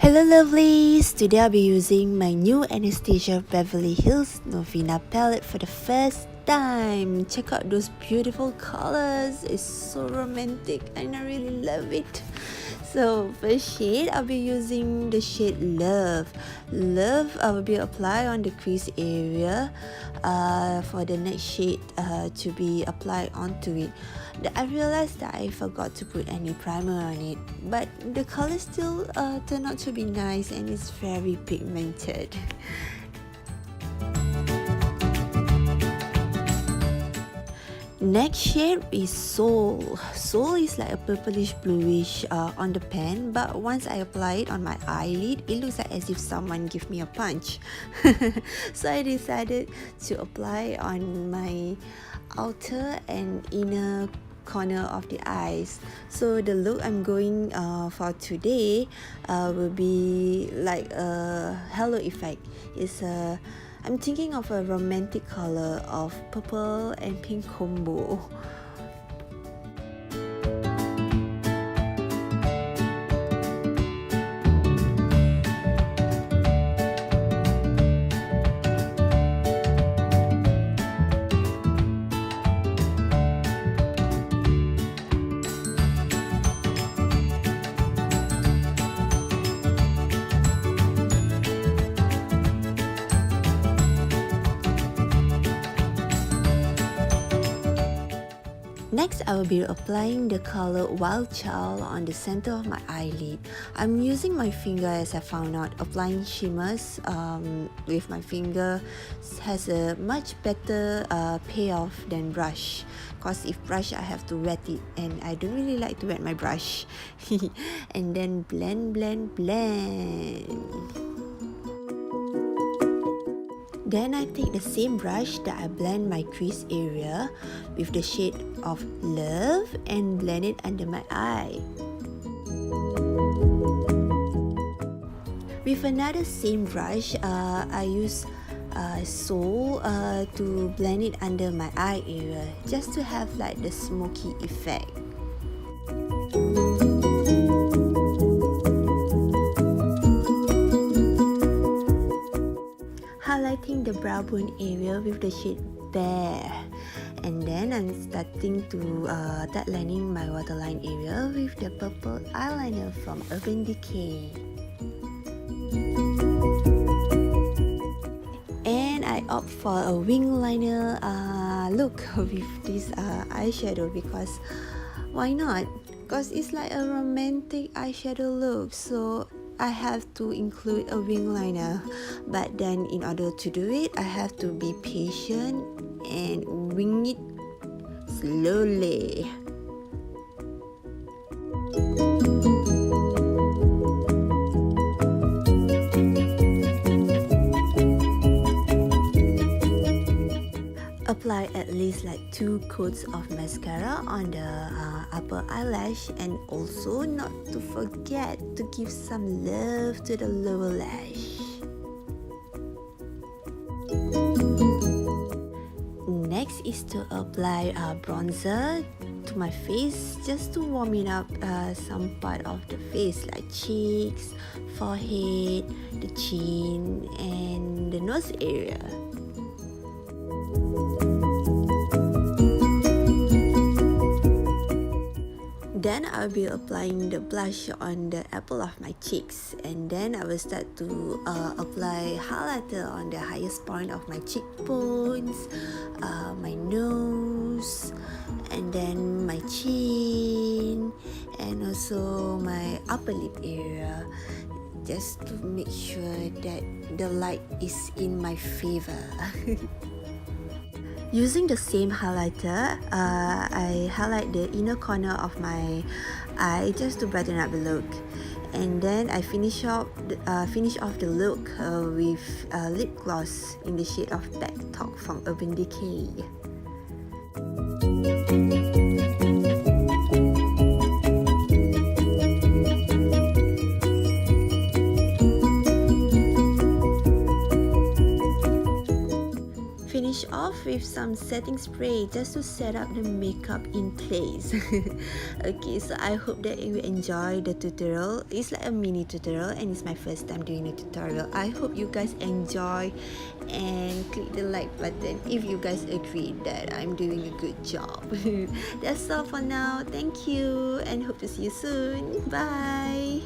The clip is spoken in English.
Hello lovelies! Today I'll be using my new Anastasia Beverly Hills Norvina palette for the first time. Check out those beautiful colors. It's so romantic and I really love it. So first shade, I'll be using the shade Love. Love, I will be apply on the crease area for the next shade to be applied onto it. I realized that I forgot to put any primer on it, but the color still turned out to be nice and it's very pigmented. Next shade is Soul. Soul is like a purplish bluish on the pen, but once I apply it on my eyelid, it looks like as if someone gave me a punch. So I decided to apply on my outer and inner corner of the eyes. So the look I'm going for today will be like a halo effect. I'm thinking of a romantic color of purple and pink combo. Next, I will be applying the color Wild Child on the center of my eyelid. I'm using my finger as I found out. Applying shimmers with my finger has a much better payoff than brush. Because if brush, I have to wet it and I don't really like to wet my brush. And then blend, blend, blend. Then I take the same brush that I blend my crease area with the shade of Love and blend it under my eye. With another same brush, I use Soul to blend it under my eye area just to have like the smoky effect. Highlighting the brow bone area with the shade Bear, and then I'm starting to start lining my waterline area with the purple eyeliner from Urban Decay. And I opt for a wing liner look with this eyeshadow because why not? Because it's like a romantic eyeshadow look, so I have to include a wing liner. But then in order to do it, I have to be patient and wing it slowly. Apply at least like 2 coats of mascara on the upper eyelash, and also not to forget to give some love to the lower lash. Next is to apply bronzer to my face just to warm it up some part of the face like cheeks, forehead, the chin and the nose area. Then I'll be applying the blush on the apple of my cheeks, and then I will start to apply highlighter on the highest point of my cheekbones, my nose, and then my chin, and also my upper lip area, just to make sure that the light is in my favor. Using the same highlighter, I highlight the inner corner of my eye just to brighten up the look. And then I finish off the look with lip gloss in the shade of Back Talk from Urban Decay. finish off with some setting spray just to set up the makeup in place. Okay, so I hope that you enjoy the tutorial. It's like a mini tutorial and it's my first time doing a tutorial. I hope you guys enjoy and click the like button if you guys agree that I'm doing a good job. That's all for now. Thank you and hope to see you soon. Bye.